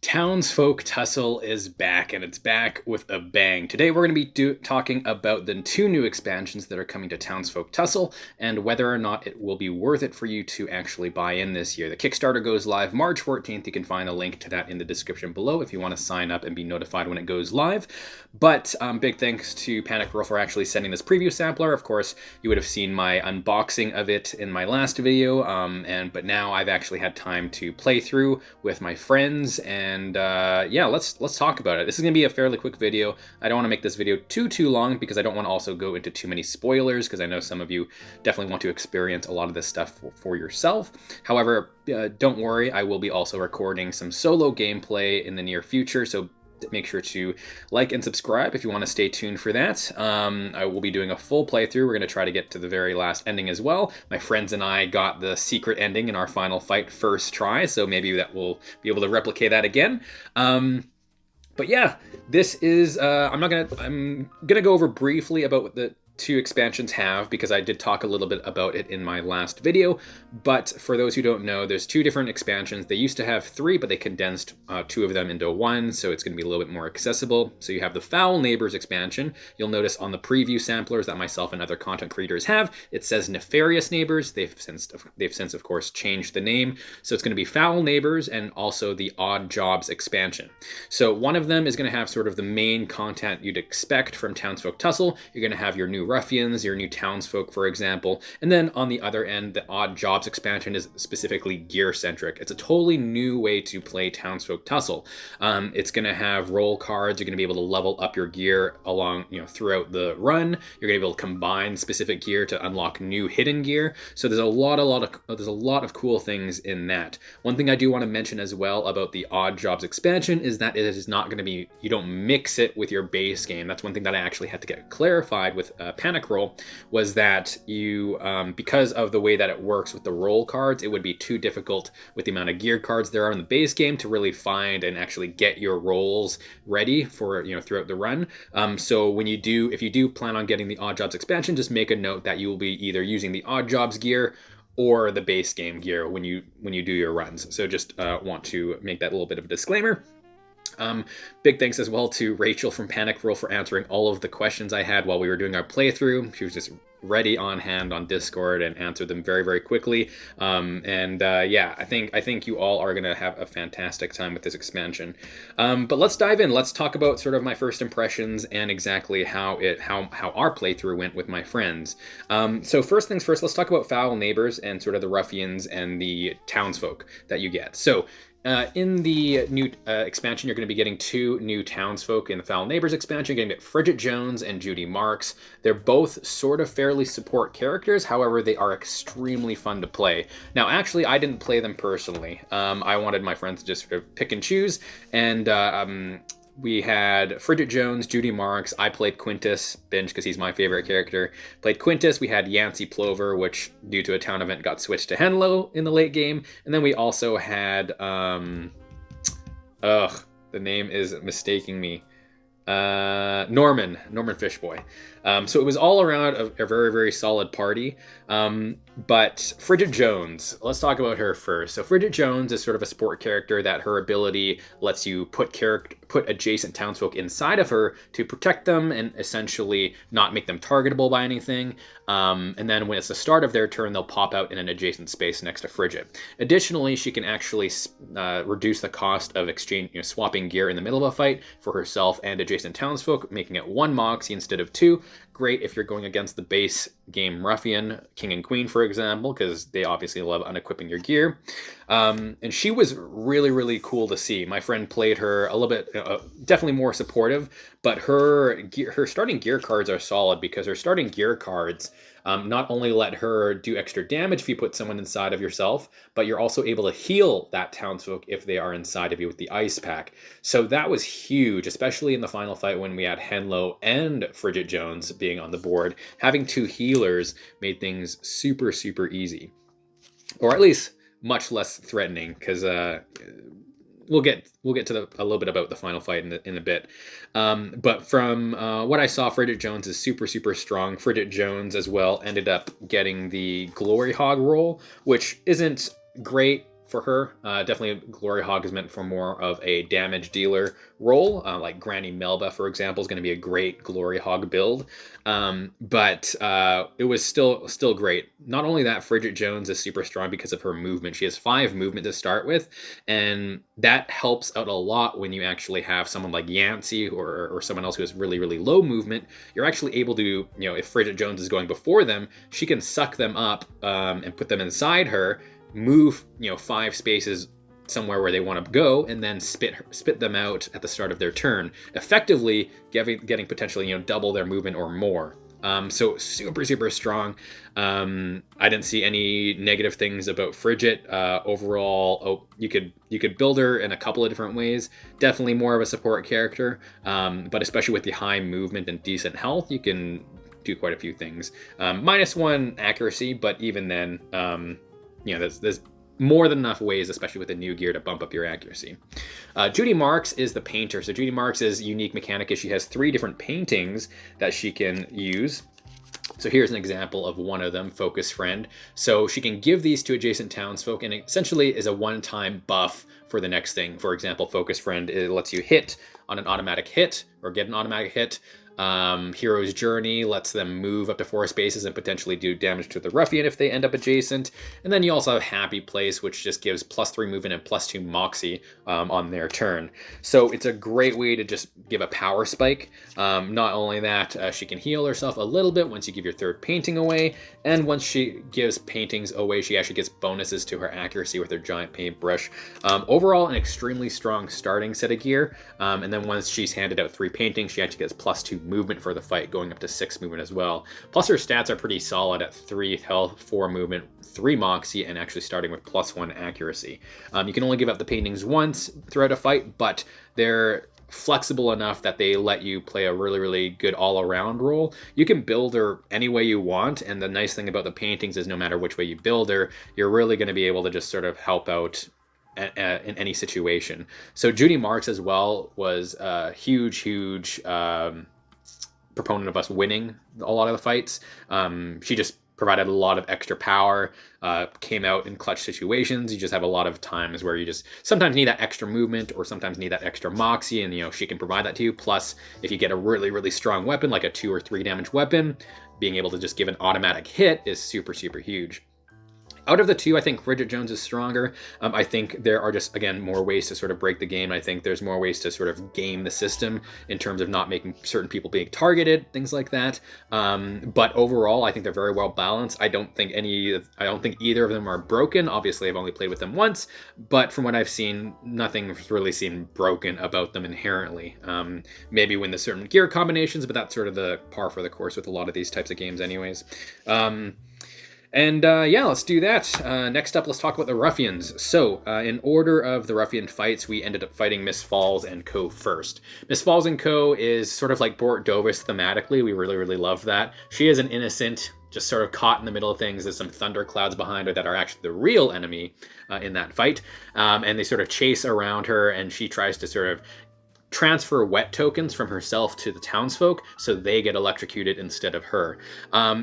Townsfolk Tussle is back, and it's back with a bang. Today we're going to be talking about the two new expansions that are coming to Townsfolk Tussle, and whether or not it will be worth it for you to actually buy in this year. The Kickstarter goes live March 14th. You can find a link to that in the description below if you want to sign up and be notified when it goes live. But big thanks to Panic Girl for actually sending this preview sampler. Of course, you would have seen my unboxing of it in my last video, but now I've actually had time to play through with my friends, and yeah, let's talk about it. This is gonna be a fairly quick video. I don't want to make this video too long because I don't want to also go into too many spoilers, because I know some of you definitely want to experience a lot of this stuff for yourself. However, don't worry, I will be also recording some solo gameplay in the near future, so make sure to like and subscribe if you want to stay tuned for that. I will be doing a full playthrough. We're going to try to get to the very last ending as well. My friends and I got the secret ending in our final fight first try, so maybe that we'll be able to replicate that again. But yeah, this is I'm gonna go over briefly about what the two expansions have, because I did talk a little bit about it in my last video. But for those who don't know, there's two different expansions. They used to have three, but they condensed two of them into one, so it's going to be a little bit more accessible. So you have the Foul Neighbors expansion. You'll notice on the preview samplers that myself and other content creators have, it says Nefarious Neighbors. They've since of course changed the name, so it's going to be Foul Neighbors and also the Odd Jobs expansion. So one of them is going to have sort of the main content you'd expect from Townsfolk Tussle. You're going to have your new ruffians, your new townsfolk, for example. And then on the other end, the Odd Jobs expansion is specifically gear-centric. It's a totally new way to play Townsfolk Tussle. It's going to have roll cards. You're going to be able to level up your gear along, throughout the run. You're going to be able to combine specific gear to unlock new hidden gear. So there's a lot of cool things in that. One thing I do want to mention as well about the Odd Jobs expansion is that it is not going to be, you don't mix it with your base game. That's one thing that I actually had to get clarified with Panic Roll, was that you, because of the way that it works with the roll cards, it would be too difficult with the amount of gear cards there are in the base game to really find and actually get your rolls ready for, throughout the run. So if you do plan on getting the Odd Jobs expansion, just make a note that you will be either using the Odd Jobs gear or the base game gear when you do your runs. So just want to make that little bit of a disclaimer. Big thanks as well to Rachel from Panic Roll for answering all of the questions I had while we were doing our playthrough. She was just ready on hand on Discord and answered them very quickly. Yeah, I think you all are gonna have a fantastic time with this expansion. But let's dive in. Let's talk about sort of my first impressions and exactly how our playthrough went with my friends. So first things first, let's talk about Foul Neighbors and sort of the ruffians and the townsfolk that you get. So in the new expansion, you're going to be getting two new townsfolk. In the Foul Neighbors expansion, you're going to get Frigid Jones and Judy Marks. They're both sort of fairly support characters. However, they are extremely fun to play. Now, actually, I didn't play them personally. I wanted my friends to just sort of pick and choose. And we had Frigid Jones, Judy Marks. I played Quintus, binge because he's my favorite character. Played Quintus. We had Yancey Plover, which due to a town event got switched to Henlo in the late game. And then we also had, the name is mistaking me. Norman Fishboy. So it was all around a very solid party. But Frigid Jones, let's talk about her first. So Frigid Jones is sort of a support character that her ability lets you put adjacent townsfolk inside of her to protect them and essentially not make them targetable by anything. And then when it's the start of their turn, they'll pop out in an adjacent space next to Frigid. Additionally, she can actually reduce the cost of swapping gear in the middle of a fight for herself and adjacent townsfolk, making it 1 Moxie instead of 2. Great if you're going against the base game ruffian, King and Queen, for example, because they obviously love unequipping your gear. And she was really cool to see. My friend played her a little bit, definitely more supportive, but her starting gear cards are solid, because her starting gear cards not only let her do extra damage if you put someone inside of yourself, but you're also able to heal that townsfolk if they are inside of you with the ice pack. So that was huge, especially in the final fight when we had Henlo and Frigid Jones being on the board. Having 2 healers made things super easy, or at least much less threatening, because we'll get to a little bit about the final fight in a bit. But from what I saw, Frigid Jones is super strong. Frigid Jones as well ended up getting the Glory Hog role, which isn't great for her. Definitely Glory Hog is meant for more of a damage dealer role. Like Granny Melba, for example, is going to be a great Glory Hog build. But it was still great. Not only that, Frigid Jones is super strong because of her movement. She has 5 movement to start with, and that helps out a lot when you actually have someone like Yancey or someone else who has really, really low movement. You're actually able to, if Frigid Jones is going before them, she can suck them up and put them inside her, move 5 spaces somewhere where they want to go, and then spit them out at the start of their turn, effectively getting potentially double their movement or more. So super strong. I didn't see any negative things about Frigid. Overall, you could build her in a couple of different ways. Definitely more of a support character, but especially with the high movement and decent health, you can do quite a few things. -1 accuracy, but even then, there's more than enough ways, especially with the new gear, to bump up your accuracy. Judy Marks is the painter. So Judy Marks' unique mechanic is she has 3 different paintings that she can use. So here's an example of one of them, Focus Friend. So she can give these to adjacent townsfolk, and it essentially is a one-time buff for the next thing. For example, Focus Friend, it lets you hit on an automatic hit or get an automatic hit. Hero's Journey lets them move up to 4 spaces and potentially do damage to the ruffian if they end up adjacent. And then you also have Happy Place, which just gives +3 movement and +2 moxie on their turn. So it's a great way to just give a power spike. Not only that, she can heal herself a little bit once you give your 3rd painting away, and once she gives paintings away, she actually gets bonuses to her accuracy with her giant paintbrush. Overall, an extremely strong starting set of gear, and then once she's handed out 3 paintings, she actually gets +2 movement for the fight, going up to 6 movement as well. Plus her stats are pretty solid at 3 health, 4 movement, 3 moxie, and actually starting with +1 accuracy. You can only give up the paintings once throughout a fight, but they're flexible enough that they let you play a really, really good all-around role. You can build her any way you want, and the nice thing about the paintings is no matter which way you build her, you're really going to be able to just sort of help out in any situation. So Judy Marks as well was a huge proponent of us winning a lot of the fights. She just provided a lot of extra power, came out in clutch situations. You just have a lot of times where you just sometimes need that extra movement or sometimes need that extra moxie, and she can provide that to you. Plus, if you get a really, really strong weapon, like a 2 or 3 damage weapon, being able to just give an automatic hit is super huge. Out of the 2, I think Frigid Jones is stronger. I think there are just, again, more ways to sort of break the game. I think there's more ways to sort of game the system in terms of not making certain people being targeted, things like that. But overall, I think they're very well balanced. I don't think either of them are broken. Obviously, I've only played with them once, but from what I've seen, nothing's really seemed broken about them inherently. Maybe when there's certain gear combinations, but that's sort of the par for the course with a lot of these types of games anyways. Yeah, let's do that. Next up, let's talk about the Ruffians. So, in order of the Ruffian fights, we ended up fighting Miss Falls and Co. first. Miss Falls and Co. is sort of like Bort Dovis thematically. We really, really love that. She is an innocent, just sort of caught in the middle of things. There's some thunderclouds behind her that are actually the real enemy in that fight. And they sort of chase around her, and she tries to sort of transfer wet tokens from herself to the townsfolk so they get electrocuted instead of her.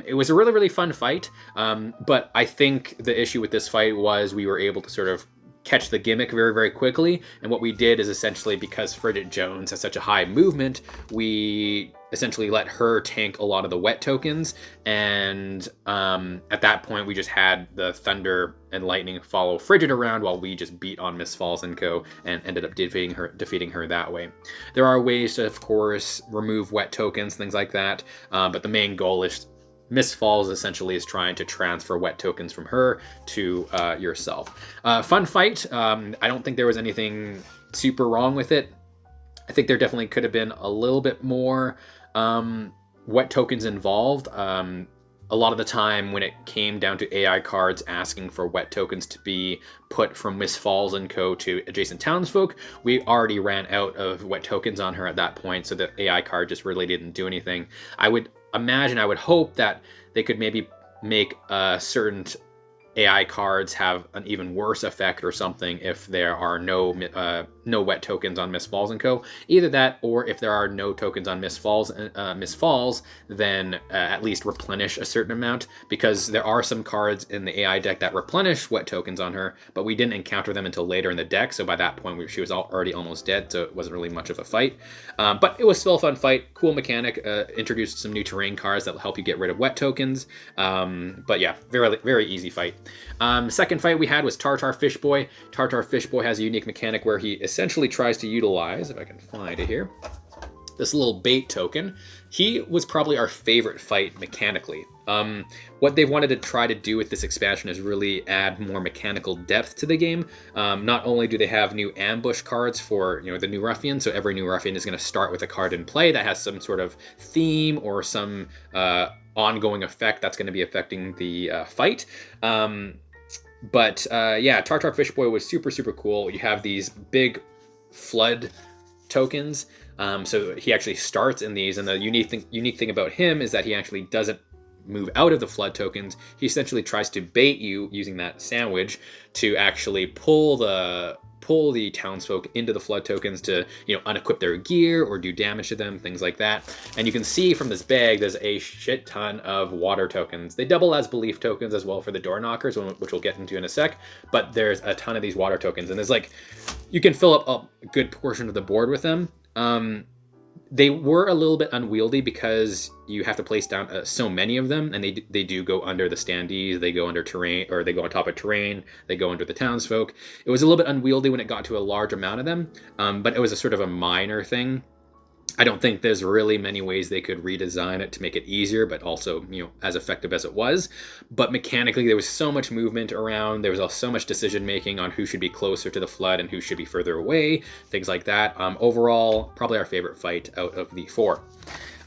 It was a really, really fun fight, but I think the issue with this fight was we were able to sort of catch the gimmick very, very quickly, and what we did is essentially, because Frigid Jones has such a high movement, we essentially let her tank a lot of the wet tokens, and at that point we just had the thunder and lightning follow Frigid around while we just beat on Miss Falls and Co. and ended up defeating her that way. There are ways to, of course, remove wet tokens, things like that, but the main goal is Miss Falls essentially is trying to transfer wet tokens from her to yourself. Fun fight. I don't think there was anything super wrong with it. I think there definitely could have been a little bit more wet towns involved. A lot of the time when it came down to AI cards asking for wet tokens to be put from Miss Falls and Co. to adjacent townsfolk, we already ran out of wet tokens on her at that point, so the AI card just really didn't do anything. I would hope that they could maybe make certain AI cards have an even worse effect or something if there are no no wet tokens on Mist Falls and Co. Either that, or if there are no tokens on Mist Falls, then at least replenish a certain amount, because there are some cards in the AI deck that replenish wet tokens on her, but we didn't encounter them until later in the deck, so by that point she was already almost dead, so it wasn't really much of a fight. But it was still a fun fight, cool mechanic, introduced some new terrain cards that will help you get rid of wet tokens. But yeah, very, very easy fight. Second fight we had was Tartar Fishboy. Tartar Fishboy has a unique mechanic where he essentially tries to utilize, if I can find it here, this little bait token. He was probably our favorite fight mechanically. What they've wanted to try to do with this expansion is really add more mechanical depth to the game. Not only do they have new ambush cards for the new ruffian, so every new ruffian is going to start with a card in play that has some sort of theme or some ongoing effect that's going to be affecting the fight. But yeah, Tartar Fishboy was super, super cool. You have these big flood tokens. So he actually starts in these, and the unique thing about him is that he actually doesn't move out of the flood tokens. He essentially tries to bait you using that sandwich to actually pull the townsfolk into the flood tokens to unequip their gear or do damage to them, things like that. And you can see from this bag there's a shit ton of water tokens. They double as belief tokens as well for the door knockers, which we'll get into in a sec, but there's a ton of these water tokens, and there's you can fill up a good portion of the board with them. They were a little bit unwieldy because you have to place down so many of them, and they do go under the standees, they go under terrain, or they go on top of terrain, they go under the townsfolk. It was a little bit unwieldy when it got to a large amount of them, but it was a sort of a minor thing. I don't think there's really many ways they could redesign it to make it easier, but also, as effective as it was. But mechanically, there was so much movement around. There was also so much decision making on who should be closer to the flood and who should be further away, things like that. Overall, probably our favorite fight out of the four.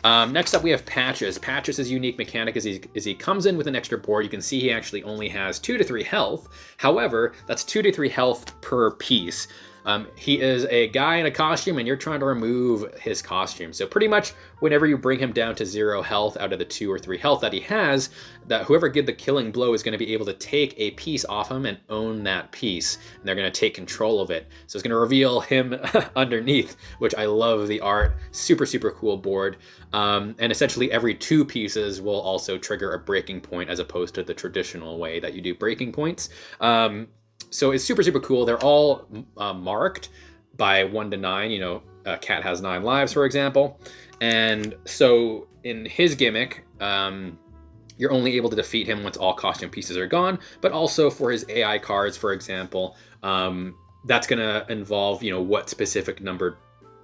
Next up, we have Patches. Patches' unique mechanic is he comes in with an extra board. You can see he actually only has 2 to 3 health. However, that's 2 to 3 health per piece. He is a guy in a costume, and you're trying to remove his costume. So pretty much whenever you bring him down to 0 health out of the 2 or 3 health that he has, that whoever did the killing blow is going to be able to take a piece off him and own that piece. And they're going to take control of it. So it's going to reveal him underneath, which I love the art. Super, super cool board. And essentially every 2 pieces will also trigger a breaking point, as opposed to the traditional way that you do breaking points. So it's super, super cool. They're all marked by 1 to 9. Cat has 9 lives, for example. And so in his gimmick, you're only able to defeat him once all costume pieces are gone. But also for his AI cards, for example, that's going to involve, what specific numbered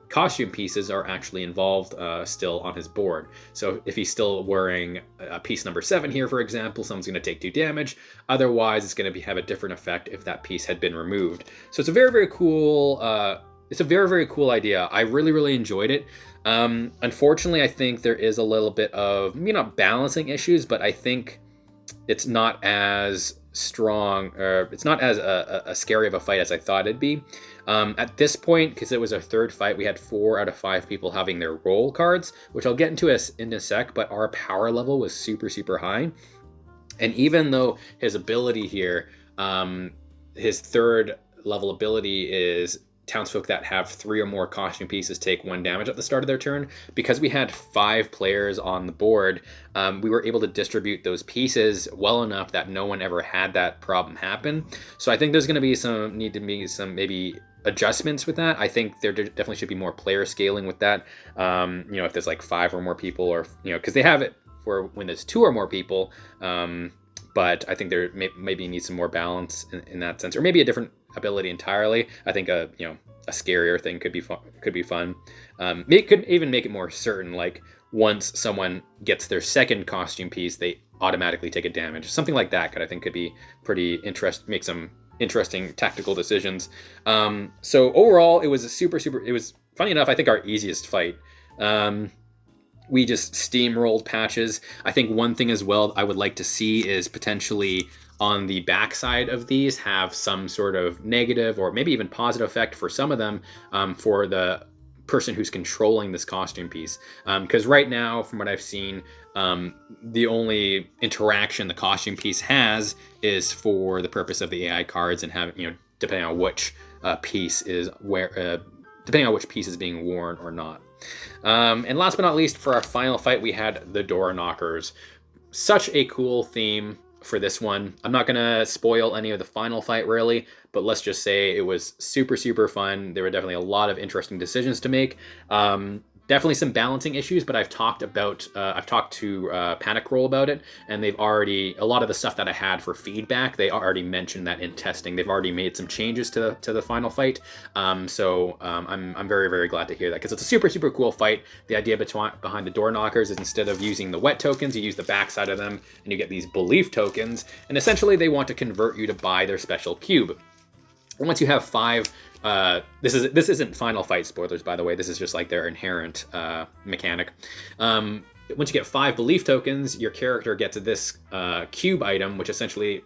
costume pieces are actually involved still on his board. So if he's still wearing piece number 7 here, for example, someone's going to take 2 damage. Otherwise, it's going to have a different effect if that piece had been removed. So it's a very, very cool. It's a very, very cool idea. I really, really enjoyed it. Unfortunately, I think there is a little bit of not balancing issues, but I think it's not as strong, or it's not as a scary of a fight as I thought it'd be. At this point, because it was our 3rd fight, we had 4 out of 5 people having their roll cards, which I'll get into in a sec, but our power level was super, super high. And even though his ability here, his 3rd level ability is townsfolk that have 3 or more costume pieces take 1 damage at the start of their turn. Because we had 5 players on the board, we were able to distribute those pieces well enough that no one ever had that problem happen. So I think there's going to be some maybe adjustments with that. I think there definitely should be more player scaling with that. If there's 5 or more people, or because they have it for when there's 2 or more people. But I think there maybe needs some more balance in that sense, or maybe a different ability entirely. I think a scarier thing could be fun. Could even make it more certain, once someone gets their 2nd costume piece, they automatically take a damage. Something like that could be pretty interesting. Make some interesting tactical decisions. So overall, it was it was, funny enough, I think our easiest fight. We just steamrolled Patches. I think one thing as well I would like to see is potentially on the backside of these have some sort of negative or maybe even positive effect for some of them, for the person who's controlling this costume piece. Because right now, from what I've seen, the only interaction the costume piece has is for the purpose of the AI cards, and having, depending on which piece is depending on which piece is being worn or not. And last but not least, for our final fight, we had the door knockers. Such a cool theme for this one. I'm not gonna spoil any of the final fight really, but let's just say it was super, super fun. There were definitely a lot of interesting decisions to make. Definitely some balancing issues, but I've talked to Panic Roll about it, and they've already, a lot of the stuff that I had for feedback, they already mentioned that in testing. They've already made some changes to the final fight. I'm very, very glad to hear that, because it's a super, super cool fight. The idea behind the door knockers is instead of using the wet tokens, you use the backside of them, and you get these belief tokens, and essentially they want to convert you to buy their special cube. Once you have 5, this isn't final fight spoilers, by the way. This is just like their inherent mechanic. Once you get 5 belief tokens, your character gets this cube item, which essentially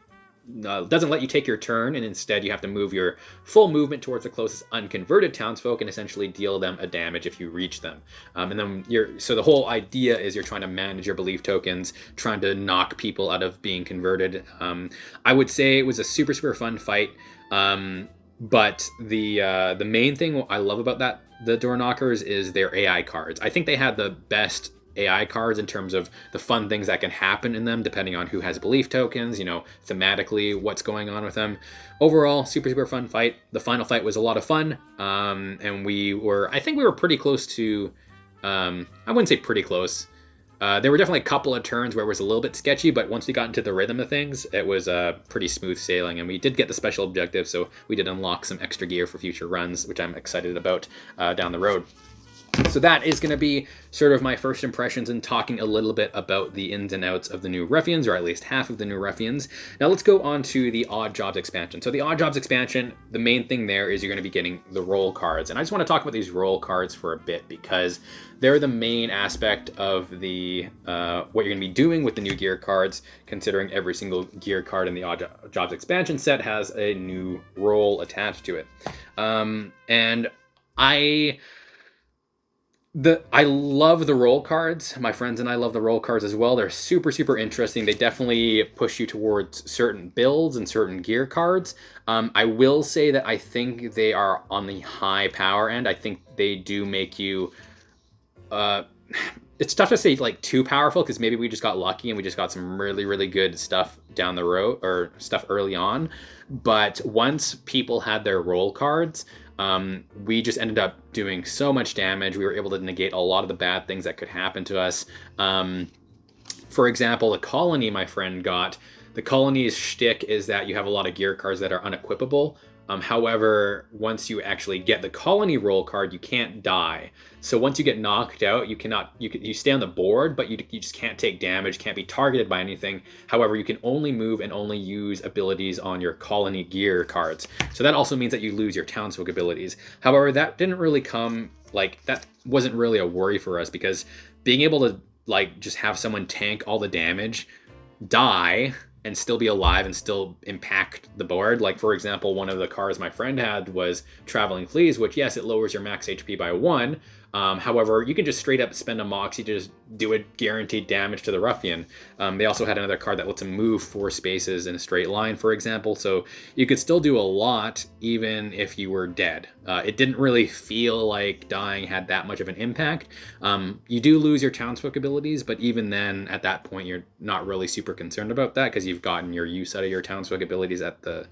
doesn't let you take your turn, and instead you have to move your full movement towards the closest unconverted townsfolk and essentially deal them a damage if you reach them. And then so the whole idea is you're trying to manage your belief tokens, trying to knock people out of being converted. I would say it was a super, super fun fight. But the main thing I love about the door knockers is their AI cards. I think they had the best AI cards in terms of the fun things that can happen in them depending on who has belief tokens, thematically what's going on with them. Overall, super, super fun fight. The final fight was a lot of fun. And I think we were pretty close to, I wouldn't say pretty close. There were definitely a couple of turns where it was a little bit sketchy, but once we got into the rhythm of things, it was pretty smooth sailing, and we did get the special objective, so we did unlock some extra gear for future runs, which I'm excited about down the road. So that is going to be sort of my first impressions and talking a little bit about the ins and outs of the new Ruffians, or at least half of the new Ruffians. Now let's go on to the Odd Jobs expansion. So the Odd Jobs expansion, the main thing there is you're going to be getting the roll cards. And I just want to talk about these roll cards for a bit because they're the main aspect of the what you're going to be doing with the new gear cards, considering every single gear card in the Odd Jobs expansion set has a new roll attached to it. And I love the roll cards. My friends and I love the roll cards as well. They're super, super interesting. They definitely push you towards certain builds and certain gear cards. I will say that I think they are on the high power end. I think they do make you... it's tough to say like too powerful because maybe we just got lucky and we just got some really, really good stuff down the road or stuff early on. But once people had their roll cards... we just ended up doing so much damage. We were able to negate a lot of the bad things that could happen to us. For example, the colony my friend got, the colony's shtick is that you have a lot of gear cards that are unequipable. However, once you actually get the colony roll card, you can't die. So once you get knocked out, you stay on the board, but you just can't take damage, can't be targeted by anything. However, you can only move and only use abilities on your colony gear cards. So that also means that you lose your townsfolk abilities. However, that didn't really that wasn't really a worry for us because being able to just have someone tank all the damage, die, and still be alive and still impact the board. Like, for example, one of the cards my friend had was Traveling Fleas, which, yes, it lowers your max HP by 1. However, you can just straight up spend a Moxie to just do a guaranteed damage to the Ruffian. They also had another card that lets him move 4 spaces in a straight line, for example. So you could still do a lot even if you were dead. It didn't really feel like dying had that much of an impact. You do lose your townsfolk abilities, but even then, at that point, you're not really super concerned about that because you've gotten your use out of your townsfolk abilities at the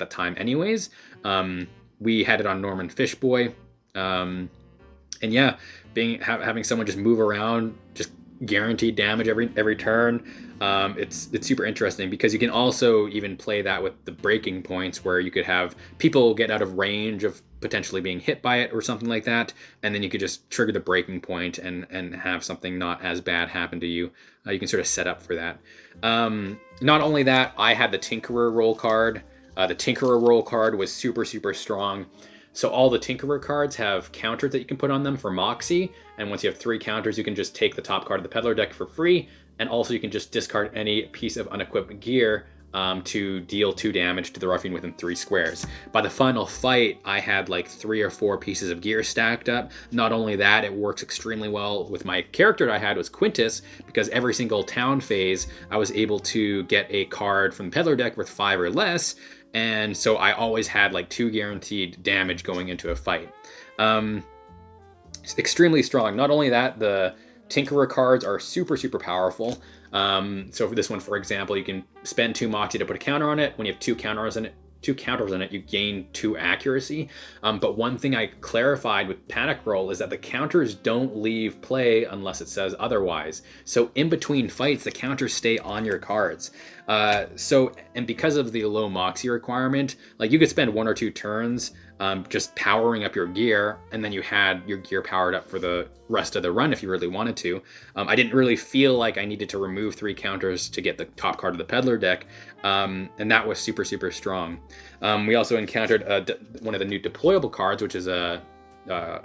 time anyways. We had it on Norman Fishboy. And yeah, having someone just move around, just guaranteed damage every turn. It's super interesting because you can also even play that with the breaking points where you could have people get out of range of potentially being hit by it or something like that, and then you could just trigger the breaking point and have something not as bad happen to you. You can sort of set up for that. Not only that, I had the Tinkerer roll card. The Tinkerer roll card was super, super strong. So all the Tinkerer cards have counters that you can put on them for Moxie, and once you have 3 counters, you can just take the top card of the Peddler deck for free, and also you can just discard any piece of unequipped gear to deal 2 damage to the Ruffian within 3 squares. By the final fight, I had like 3 or 4 pieces of gear stacked up. Not only that, it works extremely well with my character that I had was Quintus, because every single town phase, I was able to get a card from the Peddler deck worth 5 or less, and so I always had like 2 guaranteed damage going into a fight. It's extremely strong. Not only that, the Tinkerer cards are super powerful. So for this one, for example, you can spend 2 Moxie to put a counter on it. When you have 2 counters in it, you gain 2 accuracy. But one thing I clarified with Panic Roll is that the counters don't leave play unless it says otherwise. So in between fights, the counters stay on your cards. And because of the low Moxie requirement, like you could spend 1 or 2 turns just powering up your gear, and then you had your gear powered up for the rest of the run if you really wanted to. I didn't really feel like I needed to remove 3 counters to get the top card of the Peddler deck, and that was super strong. We also encountered one of the new deployable cards, which is a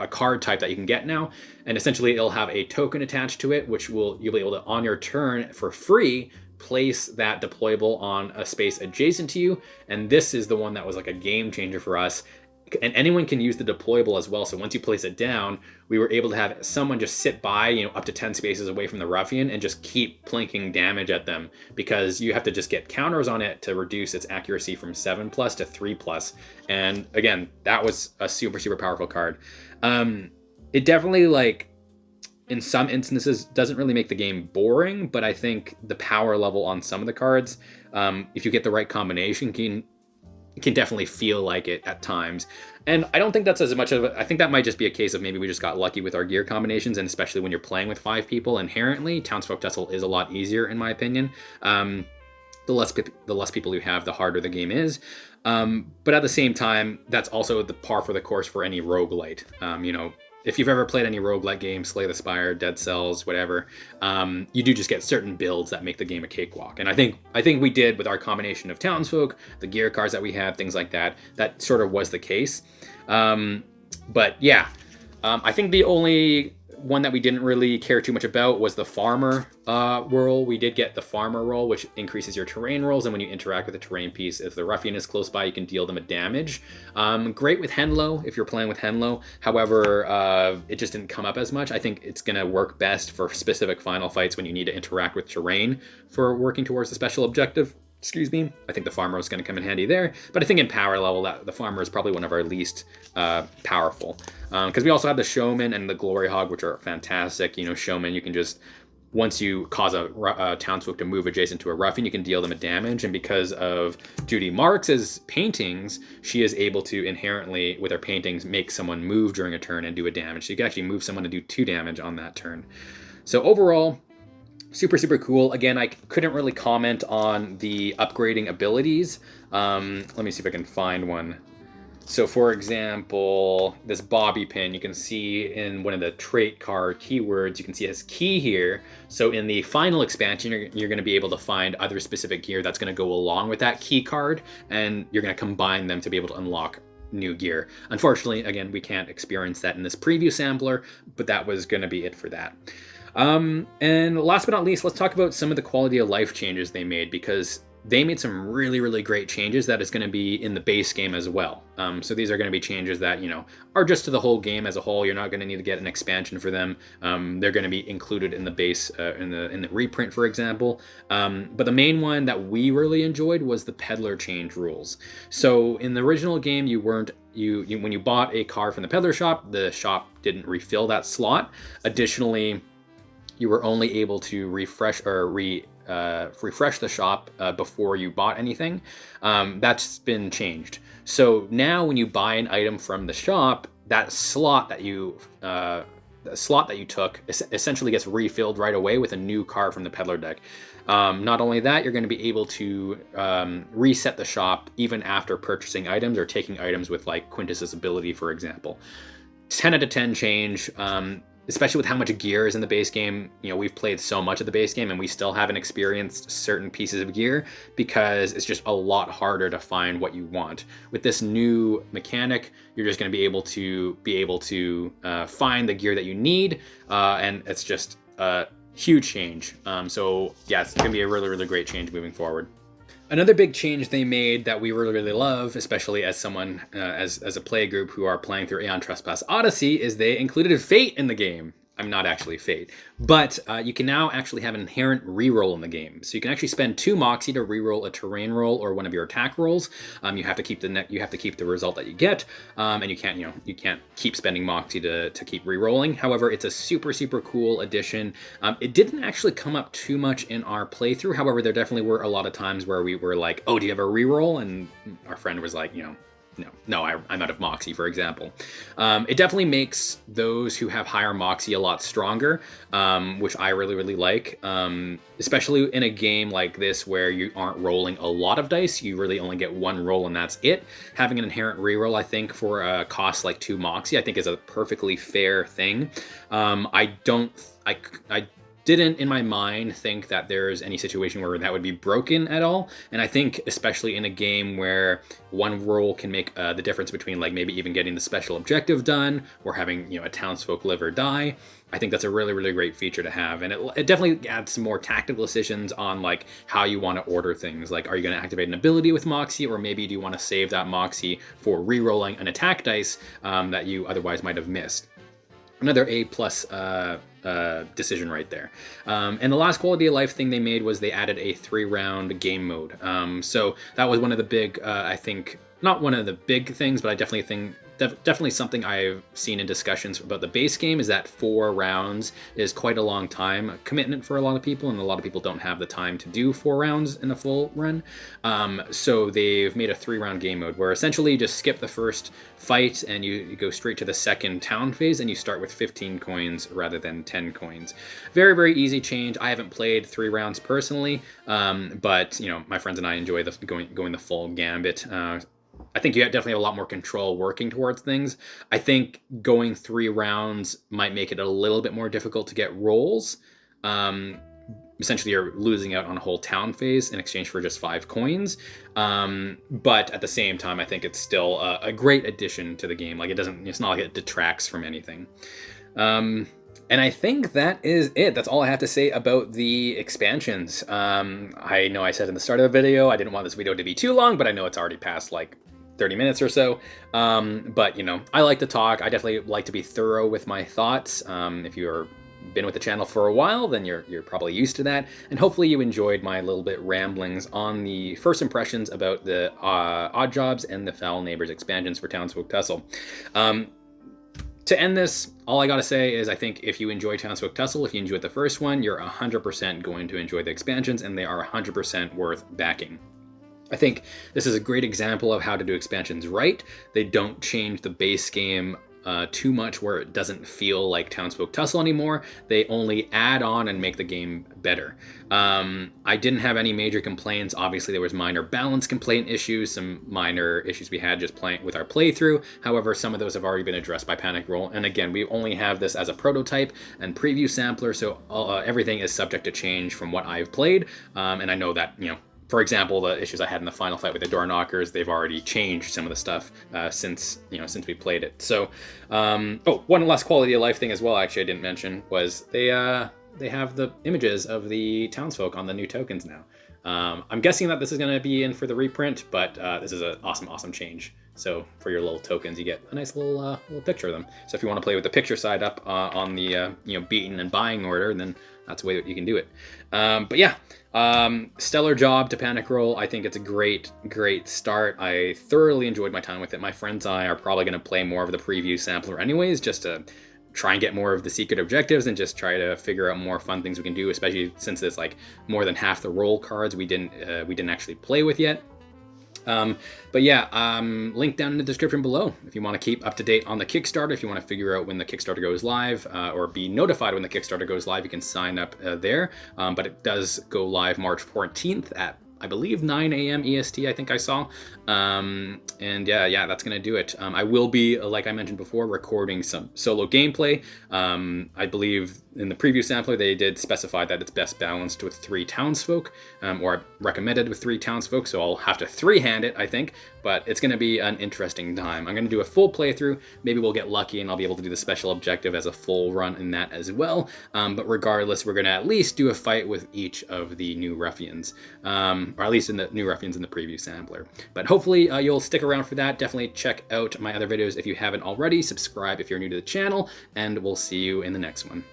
card type that you can get now, and essentially it'll have a token attached to it, which you'll be able to, on your turn for free, place that deployable on a space adjacent to you. And this is the one that was like a game changer for us. And anyone can use the deployable as well. So once you place it down, we were able to have someone just sit by, up to 10 spaces away from the ruffian and just keep plinking damage at them, because you have to just get counters on it to reduce its accuracy from 7+ to 3+. And again, that was a super powerful card. It definitely, like, in some instances doesn't really make the game boring, but I think the power level on some of the cards, if you get the right combination, can definitely feel like it at times. And I don't think that's as much of I think that might just be a case of maybe we just got lucky with our gear combinations, and especially when you're playing with 5 people, inherently Townsfolk Tussle is a lot easier in my opinion. The less people you have, the harder the game is. But at the same time, that's also the par for the course for any roguelite. If you've ever played any roguelike game, Slay the Spire, Dead Cells, whatever, you do just get certain builds that make the game a cakewalk. And I think we did with our combination of Townsfolk, the gear cards that we had, things like that. That sort of was the case. But yeah, I think the only one that we didn't really care too much about was the Farmer roll. We did get the Farmer roll, which increases your terrain rolls, and when you interact with a terrain piece, if the ruffian is close by, you can deal them a damage. Great with Henlo if you're playing with Henlo. However, it just didn't come up as much. I think it's going to work best for specific final fights when you need to interact with terrain for working towards the special objective. I think the Farmer is going to come in handy there. But I think in power level, that the Farmer is probably one of our least powerful. Because we also have the Showman and the Glory Hog, which are fantastic. Showman, you can just, once you cause a townsfolk to move adjacent to a ruffian, you can deal them a damage. And because of Judy Marks's paintings, she is able to inherently, with her paintings, make someone move during a turn and do a damage. So you can actually move someone to do 2 damage on that turn. So overall, super cool. Again, I couldn't really comment on the upgrading abilities. Let me see if I can find one. So for example, this bobby pin, you can see in one of the trait card keywords, you can see it has key here. So in the final expansion, you're going to be able to find other specific gear that's going to go along with that key card, and you're going to combine them to be able to unlock new gear. Unfortunately, again, we can't experience that in this preview sampler, but that was going to be it for that. And last but not least, let's talk about some of the quality of life changes they made, because they made some really great changes that is going to be in the base game as well. So these are going to be changes that, are just to the whole game as a whole. You're not going to need to get an expansion for them. They're going to be included in the base, in the reprint, for example. But the main one that we really enjoyed was the Peddler change rules. So in the original game, when you bought a card from the shop didn't refill that slot. Additionally, you were only able to refresh the shop before you bought anything. That's been changed. So now when you buy an item from the shop, that slot that you took essentially gets refilled right away with a new card from the Peddler deck. Not only that, you're going to be able to reset the shop even after purchasing items or taking items with like Quintus's ability, for example. 10 out of 10 change. Especially with how much gear is in the base game. We've played so much of the base game and we still haven't experienced certain pieces of gear because it's just a lot harder to find what you want. With this new mechanic, you're just going to be able to find the gear that you need, and it's just a huge change. So yeah, it's going to be a really great change moving forward. Another big change they made that we really love, especially as someone as a play group who are playing through Aeon Trespass Odyssey, is they included Fate in the game. I'm not actually Fate, but you can now actually have an inherent reroll in the game. So you can actually spend 2 Moxie to reroll a terrain roll or one of your attack rolls. You have to keep you have to keep the result that you get, and you can't keep spending Moxie to keep rerolling. However, it's a super cool addition. It didn't actually come up too much in our playthrough. However, there definitely were a lot of times where we were like, "Oh, do you have a reroll?" And our friend was like, No, I'm out of Moxie, for example. It definitely makes those who have higher Moxie a lot stronger, which I really like. Especially in a game like this where you aren't rolling a lot of dice, you really only get 1 roll and that's it. Having an inherent reroll, I think, for a cost like 2 Moxie, I think is a perfectly fair thing. I didn't in my mind think that there's any situation where that would be broken at all, and I think especially in a game where 1 roll can make the difference between like maybe even getting the special objective done or having a townsfolk live or die, I think that's a really great feature to have, and it definitely adds some more tactical decisions on like how you want to order things. Like, are you going to activate an ability with Moxie, or maybe do you want to save that Moxie for re-rolling an attack dice that you otherwise might have missed? Another A+ decision right there. And the last quality of life thing they made was they added a 3-round game mode. So that was one of the big, I think, not one of the big things, but I definitely think definitely something I've seen in discussions about the base game is that 4 rounds is quite a long time commitment for a lot of people, and a lot of people don't have the time to do 4 rounds in a full run. So they've made a 3-round game mode where essentially you just skip the first fight and you go straight to the second town phase, and you start with 15 coins rather than 10 coins. Very easy change. I haven't played 3 rounds personally, but my friends and I enjoy going the full gambit. I think you definitely have a lot more control working towards things. I think going 3 rounds might make it a little bit more difficult to get rolls. Essentially, you're losing out on a whole town phase in exchange for just 5 coins. But at the same time, I think it's still a great addition to the game. Like, it's not like it detracts from anything. And I think that is it. That's all I have to say about the expansions. I know I said in the start of the video, I didn't want this video to be too long, but I know it's already past like 30 minutes or so. But I like to talk. I definitely like to be thorough with my thoughts. If you're been with the channel for a while, then you're probably used to that. And hopefully you enjoyed my little bit ramblings on the first impressions about the Odd Jobs and the Foul Neighbors expansions for Townsfolk Tussle. To end this, all I gotta say is I think if you enjoy Townsfolk Tussle, if you enjoyed the first one, you're 100% going to enjoy the expansions, and they are 100% worth backing. I think this is a great example of how to do expansions right. They don't change the base game too much where it doesn't feel like Townsfolk Tussle anymore. They only add on and make the game better. I didn't have any major complaints. Obviously, there was minor balance complaint issues, some minor issues we had just playing with our playthrough. However, some of those have already been addressed by Panic Roll. And again, we only have this as a prototype and preview sampler, so everything is subject to change from what I've played. And I know that, for example, the issues I had in the final fight with the door knockers, they've already changed some of the stuff since we played it. So, one last quality of life thing as well, actually, I didn't mention, was they have the images of the townsfolk on the new tokens now. I'm guessing that this is going to be in for the reprint, but this is an awesome change. So for your little tokens, you get a nice little picture of them. So if you want to play with the picture side up on the beaten and buying order, then that's the way that you can do it. But yeah, stellar job to Panic Roll. I think it's a great start. I thoroughly enjoyed my time with it. My friends and I are probably going to play more of the preview sampler anyways, just to try and get more of the secret objectives and just try to figure out more fun things we can do, especially since there's like more than half the roll cards we didn't actually play with yet. But yeah, link down in the description below if you want to keep up to date on the Kickstarter. If you want to figure out when the Kickstarter goes live, or be notified when the Kickstarter goes live, you can sign up there. But it does go live March 14th at, I believe, 9 a.m. EST, I think I saw. And yeah, that's going to do it. I will be, like I mentioned before, recording some solo gameplay. I believe in the preview sampler, they did specify that it's best balanced with 3 townsfolk, or recommended with 3 townsfolk, so I'll have to 3-hand it, I think, but it's going to be an interesting time. I'm going to do a full playthrough. Maybe we'll get lucky and I'll be able to do the special objective as a full run in that as well. But regardless, we're going to at least do a fight with each of the new ruffians. or at least in the New Ruffians in the preview sampler. But hopefully you'll stick around for that. Definitely check out my other videos if you haven't already. Subscribe if you're new to the channel, and we'll see you in the next one.